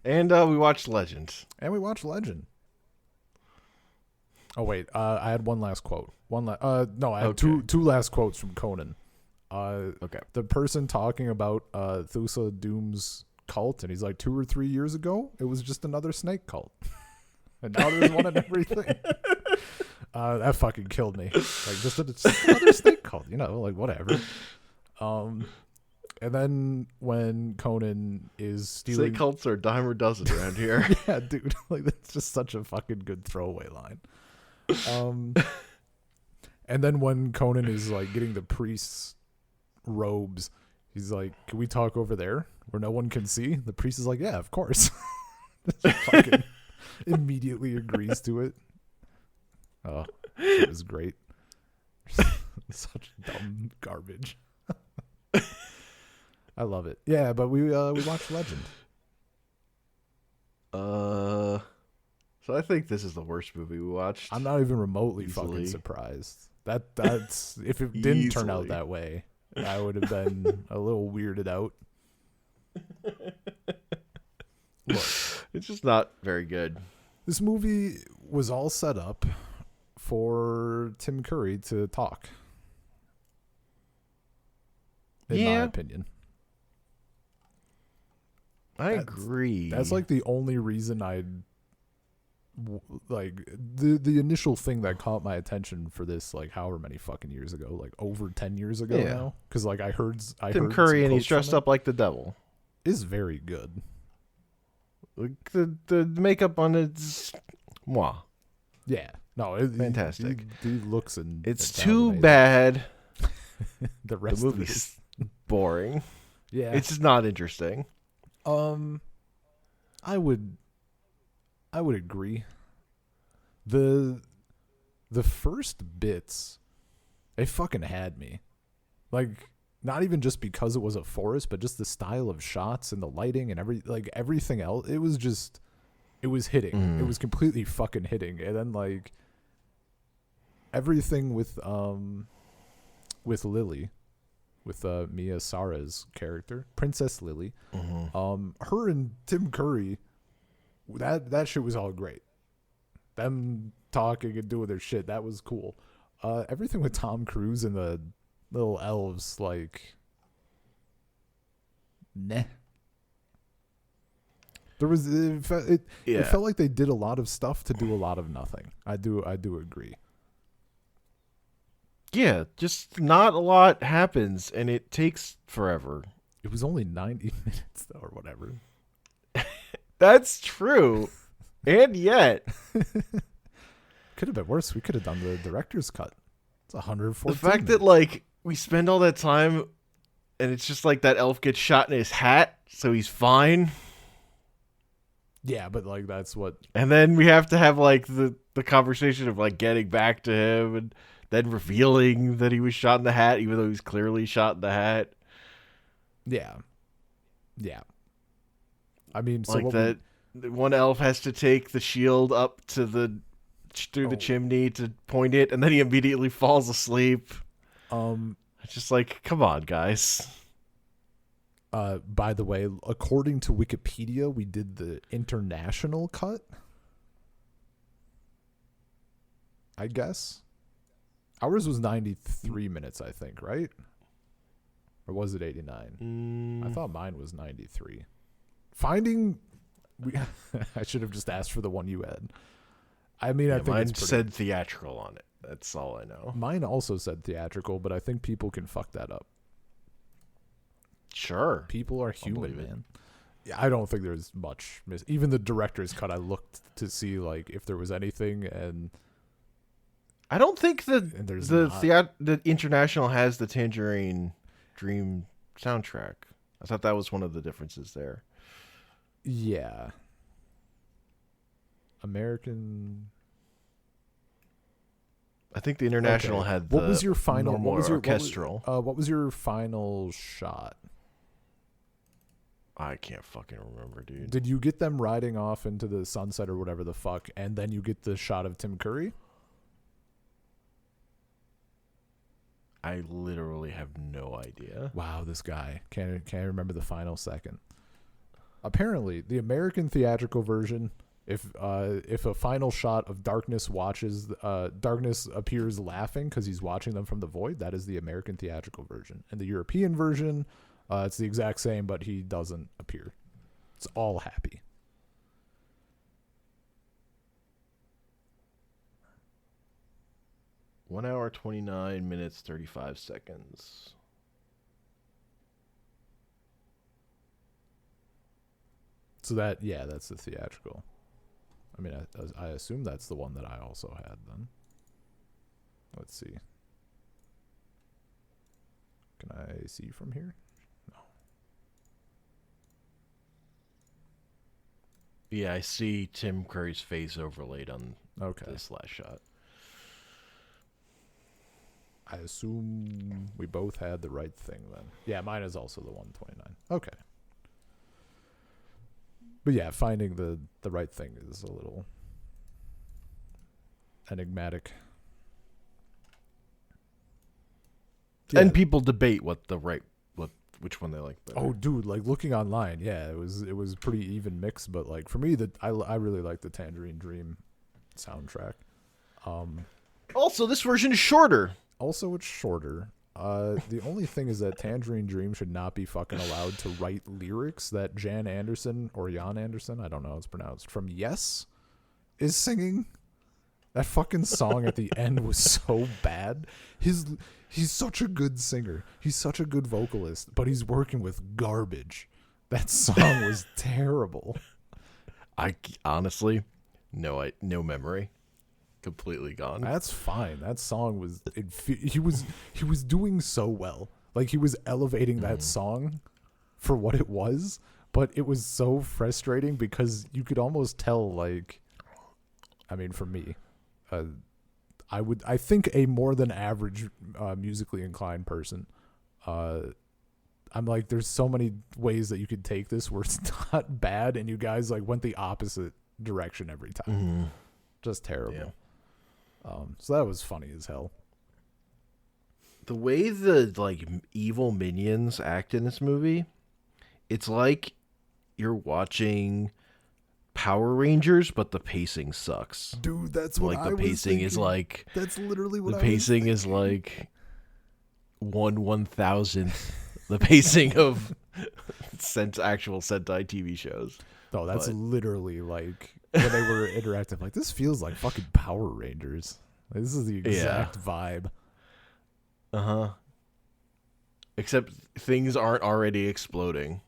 And we watched Legend. Oh wait, I had one last quote. I had two last quotes from Conan. Okay. The person talking about Thulsa Doom's cult, and he's like, 2 or 3 years ago, it was just another snake cult, and now there's one in everything. That fucking killed me. Like, just another snake cult, like whatever. And then when Conan is stealing, snake cults are a dime a dozen around here. Yeah, dude, like that's just such a fucking good throwaway line. And then when Conan is like getting the priest's robes, he's like, "Can we talk over there where no one can see?" The priest is like, "Yeah, of course." Fucking immediately agrees to it. Oh, it was great. Such dumb garbage. I love it. Yeah, but we watched Legend. So I think this is the worst movie we watched. I'm not even remotely fucking surprised. That's if it didn't turn out that way, I would have been a little weirded out. Look, it's just not very good. This movie was all set up for Tim Curry to talk. In my opinion. I agree. That's like the only reason like the initial thing that caught my attention for this, like however many fucking years ago, like over 10 years ago now, because like I heard Tim Curry and he's dressed up like the devil is very good. Like the makeup on it's moi. Yeah, no, fantastic. He looks and it's too bad. the rest the of movie's boring. Yeah, it's just not interesting. I would agree. The first bits, they fucking had me. Like, not even just because it was a forest, but just the style of shots and the lighting and everything else. It was hitting. It was completely fucking hitting. And then like everything with Lily, with Mia Sara's character, Princess Lily, her and Tim Curry, that shit was all great. Them talking and doing their shit, that was cool. Everything with Tom Cruise and the little elves, like, nah. It felt like they did a lot of stuff to do a lot of nothing. I do agree. Yeah, just not a lot happens, and it takes forever. It was only 90 minutes, though, or whatever. That's true. And yet. Could have been worse. We could have done the director's cut. It's 114 The fact minutes. that, like, we spend all that time, and it's just like that elf gets shot in his hat, so he's fine. Yeah, but like that's what. And then we have to have like the conversation of like getting back to him and then revealing that he was shot in the hat, even though he's clearly shot in the hat. Yeah. Yeah. I mean, so Like what that one elf has to take the shield up to through the chimney to point it, and then he immediately falls asleep. It's just like, come on, guys. By the way, according to Wikipedia, we did the international cut. I guess. Ours was 93 minutes, I think, right? Or was it 89? I thought mine was 93. I should have just asked for the one you had. I mean, I think mine said theatrical on it. That's all I know. Mine also said theatrical, but I think people can fuck that up. Sure. People are human, man. Yeah, I don't think there's much. Even the director's cut, I looked to see like if there was anything, and I don't think the international has the Tangerine Dream soundtrack. I thought that was one of the differences there. Yeah. American. I think the international had the what was your final orchestral. What was your final shot? I can't fucking remember, dude. Did you get them riding off into the sunset or whatever the fuck, and then you get the shot of Tim Curry? I literally have no idea. Wow, this guy can't remember the final second. Apparently, the American theatrical version, if a final shot of Darkness appears laughing because he's watching them from the void, that is the American theatrical version. And the European version, it's the exact same, but he doesn't appear. It's all happy. One hour, 29 minutes, 35 seconds. So that's the theatrical. I mean, I assume that's the one that I also had then. Let's see. Can I see from here? No. Yeah, I see Tim Curry's face overlaid on this last shot. I assume we both had the right thing then. Yeah, mine is also the 129. Okay. But yeah, finding the right thing is a little enigmatic. Yeah. And people debate which one they like better. Oh, dude, like looking online, yeah, it was pretty even mix. But like for me, I really like the Tangerine Dream soundtrack. Also, this version is shorter. Also, it's shorter. The only thing is that Tangerine Dream should not be fucking allowed to write lyrics that Jan Anderson, or Jan Anderson, I don't know how it's pronounced, from Yes is singing. That fucking song at the end was so bad. He's such a good singer. He's such a good vocalist, but he's working with garbage. That song was terrible. I honestly, no memory. Completely gone. That's fine. That song was he was doing so well. Like he was elevating that song for what it was, but it was so frustrating because you could almost tell, like, I mean, for me, I think a more than average musically inclined person, I'm like, there's so many ways that you could take this where it's not bad, and you guys like went the opposite direction every time. Just terrible. Yeah. So that was funny as hell. The way the like evil minions act in this movie, it's like you're watching Power Rangers, but the pacing sucks. Dude, that's what I was pacing is thinking. like. That's literally what the pacing is like 1/1000th the pacing of actual Sentai TV shows. No, that's literally like when they were interactive. Like, this feels like fucking Power Rangers. Like, this is the exact vibe. Except things aren't already exploding.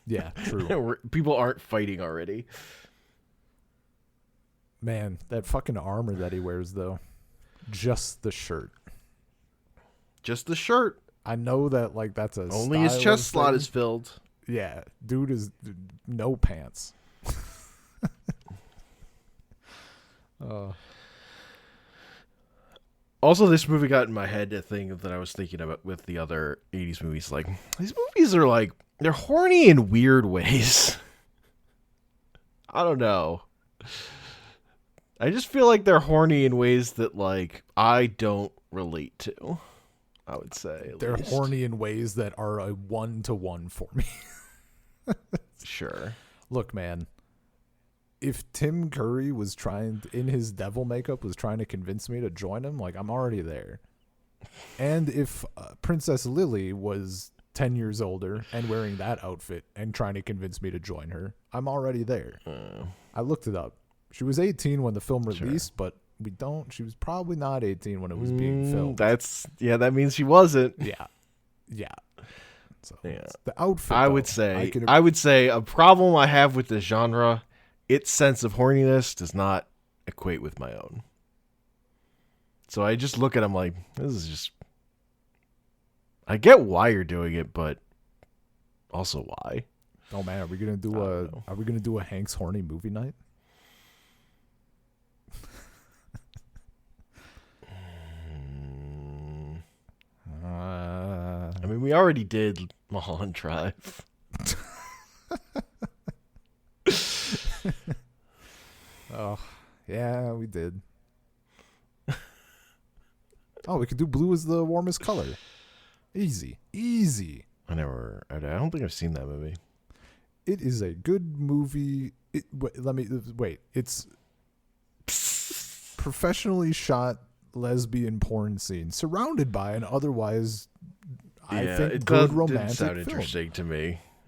Yeah, true. People aren't fighting already. Man, that fucking armor that he wears, though. Just the shirt. Just the shirt. I know that, like, that's only his chest slot is filled. Yeah, dude is no pants. Uh, Also, this movie got in my head a thing that I was thinking about with the other 80s movies. Like, these movies are like, they're horny in weird ways. I don't know. I just feel like they're horny in ways that, like, I don't relate to, I would say. they're horny in ways that are a 1-to-1 for me. Sure. Look, man, if Tim Curry was in his devil makeup, was trying to convince me to join him, like, I'm already there. And if Princess Lily was 10 years older and wearing that outfit and trying to convince me to join her, I'm already there. I looked it up. She was 18 when the film released, but she was probably not 18 when it was being filmed. That means she wasn't. Yeah. So Yeah. the outfit, I though, would say a problem I have with this genre, its sense of horniness does not equate with my own. So I just look at them like, this is just, I get why you're doing it, but also why. Oh man, are we gonna do a Hank's horny movie night? I mean, we already did Mulholland Drive. Oh, yeah, we did. Oh, we could do blue as the warmest color. Easy. I don't think I've seen that movie. It is a good movie. It's professionally shot lesbian porn scene surrounded by an otherwise, I think, good romantic film. It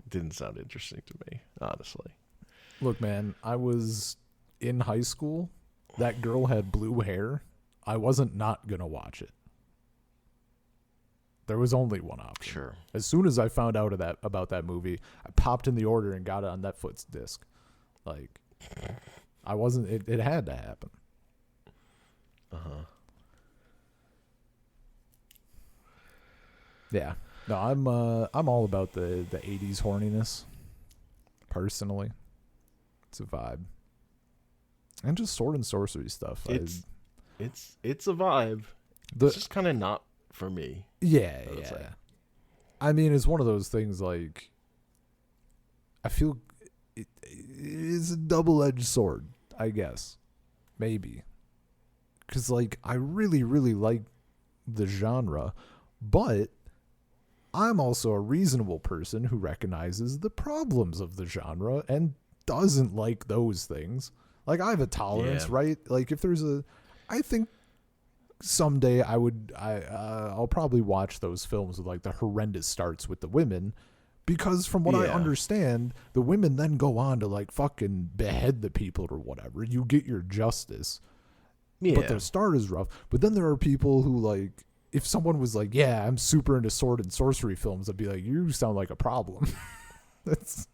didn't sound interesting to me, honestly. Look, man, I was in high school. That girl had blue hair. I wasn't not going to watch it. There was only one option. Sure. As soon as I found out about that movie, I popped in the order and got it on Netflix disc. Like, it had to happen. Uh-huh. Yeah. No, I'm all about the 80s horniness. Personally. It's a vibe. And just sword and sorcery stuff. It's a vibe. It's just kind of not for me. Yeah. I mean, it's one of those things, like, I feel it is a double-edged sword, I guess. Maybe. Because, like, I really, really like the genre, but I'm also a reasonable person who recognizes the problems of the genre and doesn't like those things. Like, I have a tolerance, right? Like, if there's I think someday I'll probably watch those films with, like, the horrendous starts with the women, because from what I understand, the women then go on to, like, fucking behead the people or whatever. You get your justice. Yeah. But the start is rough. But then there are people who, like, if someone was like, yeah, I'm super into sword and sorcery films, I'd be like, you sound like a problem. That's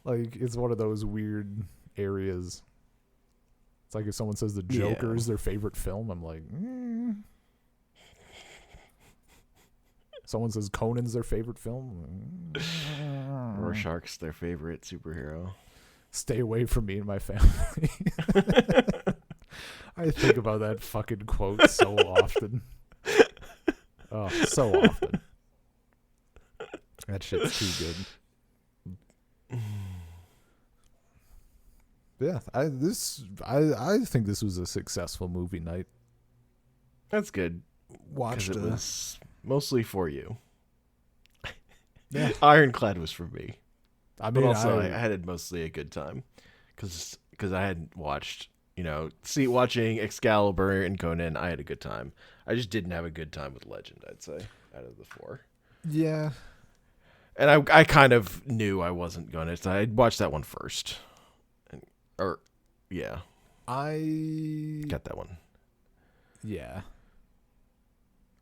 like, it's one of those weird areas. It's like if someone says The Joker is their favorite film, I'm like, Someone says Conan's their favorite film. Rorschach's their favorite superhero. Stay away from me and my family. I think about that fucking quote so often. Oh, so often. That shit's too good. Yeah, I think this was a successful movie night. That's good. Watched it was mostly for you. Yeah. Ironclad was for me. I mean, but also I had mostly a good time because I hadn't watched, watching Excalibur and Conan. I had a good time. I just didn't have a good time with Legend, I'd say, out of the four. Yeah. And I kind of knew I wasn't going to. So I watched that one first. I got that one. Yeah.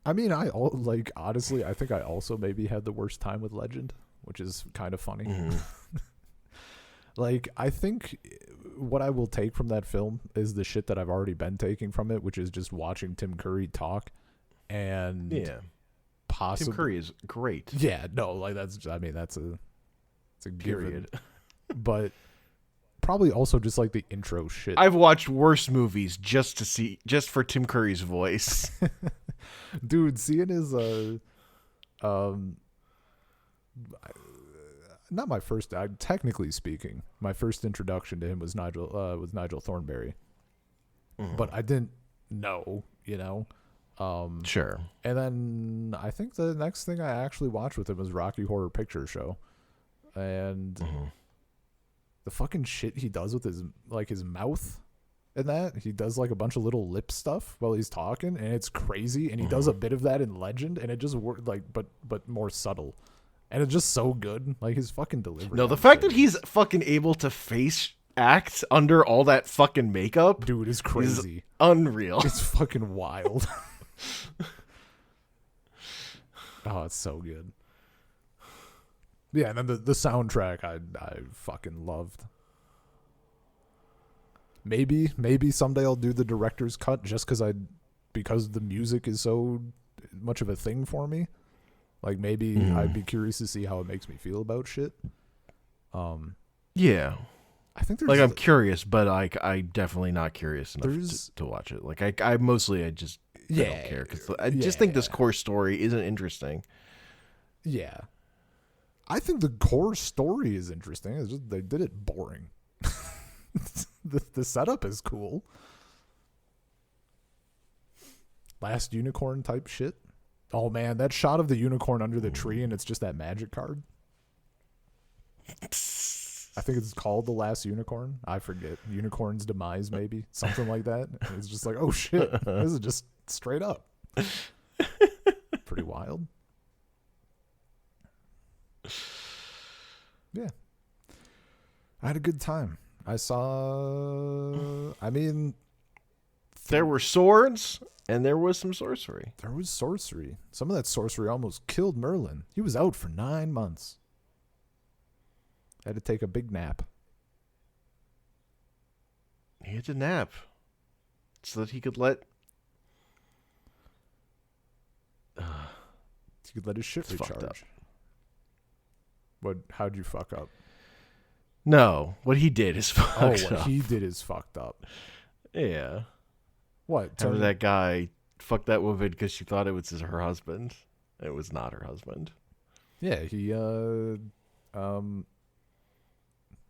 I mean, honestly, I think I also maybe had the worst time with Legend, which is kind of funny. Mm-hmm. Like, I think what I will take from that film is the shit that I've already been taking from it, which is just watching Tim Curry talk. And Tim Curry is great. Yeah, no, like it's a period. But probably also just like the intro shit. I've watched worse movies just for Tim Curry's voice. Dude, seeing his not my first, technically speaking, my first introduction to him was Nigel Thornberry. But I didn't know, Sure. And then I think the next thing I actually watched with him was Rocky Horror Picture Show. And the fucking shit he does with his mouth and that, he does like a bunch of little lip stuff while he's talking, and it's crazy. And he does a bit of that in Legend, and it just worked but more subtle. And it's just so good. Like his fucking delivery. No, the fact that he's fucking able to face act under all that fucking makeup, dude, is crazy. Is unreal. It's fucking wild. Oh, it's so good. Yeah, and then the soundtrack I fucking loved. Maybe someday I'll do the director's cut just because the music is so much of a thing for me. Like maybe I'd be curious to see how it makes me feel about shit. Yeah. I think there's like I'm curious, but I'm definitely not curious enough to watch it. Like I just I don't care because I just think this core story isn't interesting. Yeah, I think the core story is interesting. It's just they did it boring. The setup is cool. Last unicorn type shit. Oh man, that shot of the unicorn under the tree and it's just that magic card. I think it's called The Last Unicorn. I forget. Unicorn's Demise, maybe. Something like that. And it's just like, oh shit. This is just straight up. Pretty wild. Yeah. I had a good time. There were swords and there was some sorcery. There was sorcery. Some of that sorcery almost killed Merlin. He was out for 9 months. Had to take a big nap. He had to nap so that he could let his shit recharge. How'd you fuck up? No, what he did is fucked up. What he did is fucked up. Yeah. What? How did that guy fuck that woman because she thought it was her husband? It was not her husband. Yeah, he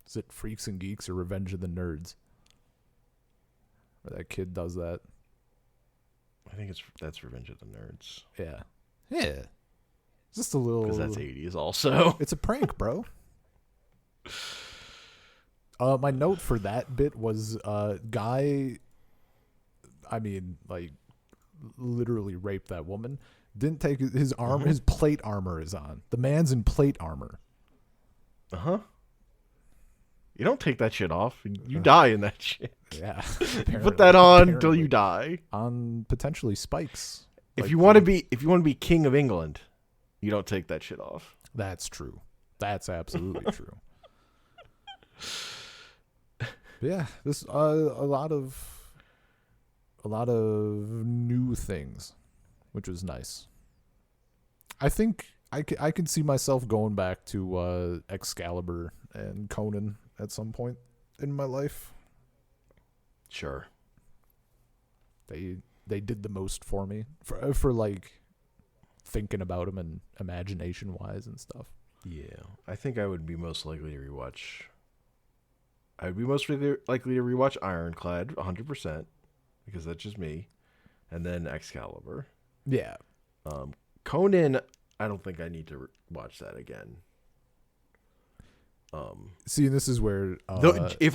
is it Freaks and Geeks or Revenge of the Nerds? Where that kid does that. I think that's Revenge of the Nerds. Yeah. Yeah. Just a little... Because that's 80s also. It's a prank, bro. My note for that bit was guy... literally raped that woman. Didn't take his armor. His plate armor is on. The man's in plate armor. Uh-huh. You don't take that shit off. You die in that shit. Yeah. You put that on until you die. On potentially spikes. If you want to be king of England, you don't take that shit off. That's true. That's absolutely true. Yeah, this a lot of new things, which was nice. I think I can see myself going back to Excalibur and Conan at some point in my life. Sure. They did the most for me for like thinking about them and imagination wise and stuff. Yeah, I think I would be most likely to rewatch. I'd be most likely to rewatch Ironclad 100% because that's just me, and then Excalibur. Yeah. Conan, I don't think I need to watch that again. See, this is where if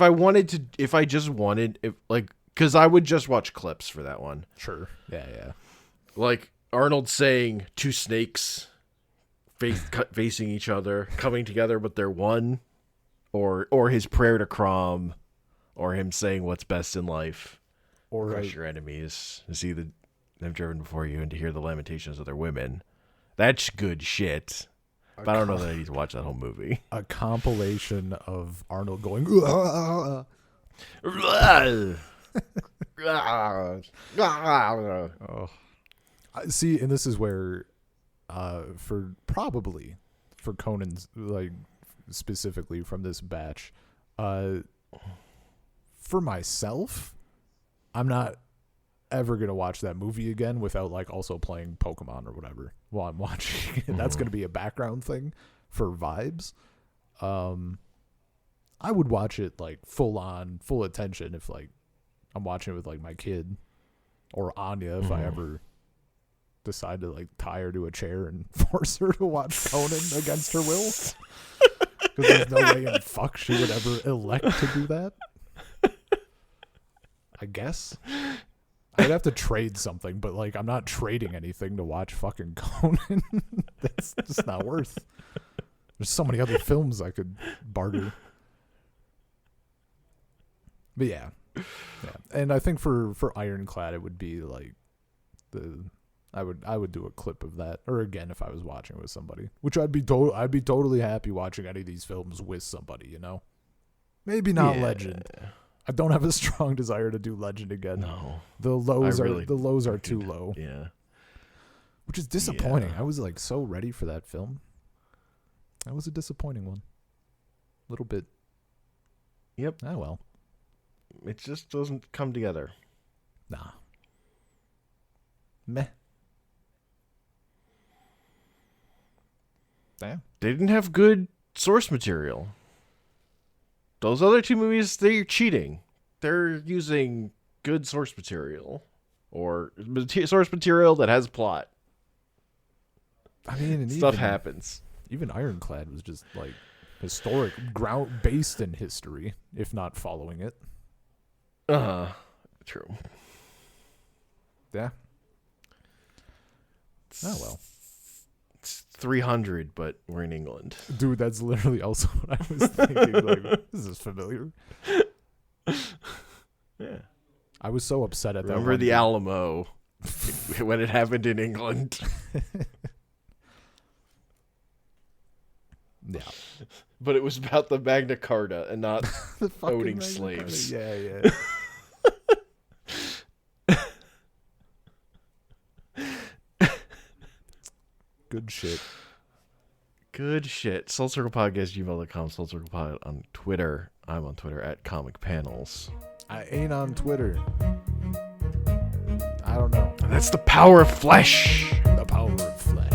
I just wanted, because I would just watch clips for that one. Sure. Yeah. Like Arnold saying two snakes facing each other, coming together, but they're one, or his prayer to Crom, or him saying what's best in life, or crush your enemies, to see them driven before you, and to hear the lamentations of their women. That's good shit. But I don't know that I need to watch that whole movie. A compilation of Arnold going. Oh. See, and this is where, for Conan's, like specifically from this batch, for myself, I'm not ever gonna watch that movie again without like also playing Pokemon or whatever while I'm watching it. That's gonna be a background thing for vibes. I would watch it like full attention if like I'm watching it with like my kid or Anya if I ever decide to like tie her to a chair and force her to watch Conan against her will. Because there's no way in fuck she would ever elect to do that. I guess. I'd have to trade something, but like I'm not trading anything to watch fucking Conan. That's just not worth. There's so many other films I could barter. But yeah. And I think for Ironclad it would be like I would do a clip of that, or again if I was watching with somebody, which I'd be totally happy watching any of these films with somebody, you know. Maybe not Legend. I don't have a strong desire to do Legend again. No, the lows are too low. Yeah, which is disappointing. I was like so ready for that film. That was a disappointing one. A little bit. Yep. Ah well. It just doesn't come together. Nah. Meh. Damn. They didn't have good source material. Those other two movies, they're cheating. They're using good source material. Or source material that has plot. I mean, and stuff happens. Even Ironclad was just like historic, based in history, if not following it. True. Yeah. Oh well. It's 300, but we're in England. Dude, that's literally also what I was thinking. Like, this is familiar. Yeah. I was so upset at that. Remember the Alamo when it happened in England? Yeah. But it was about the Magna Carta and not owning Magna slaves. Carta. Yeah. Good shit. Good shit. SoulCirclePodcast@gmail.com. SoulCirclePod on Twitter. I'm on Twitter at Comic Panels. I ain't on Twitter. I don't know. And that's the power of flesh. The power of flesh.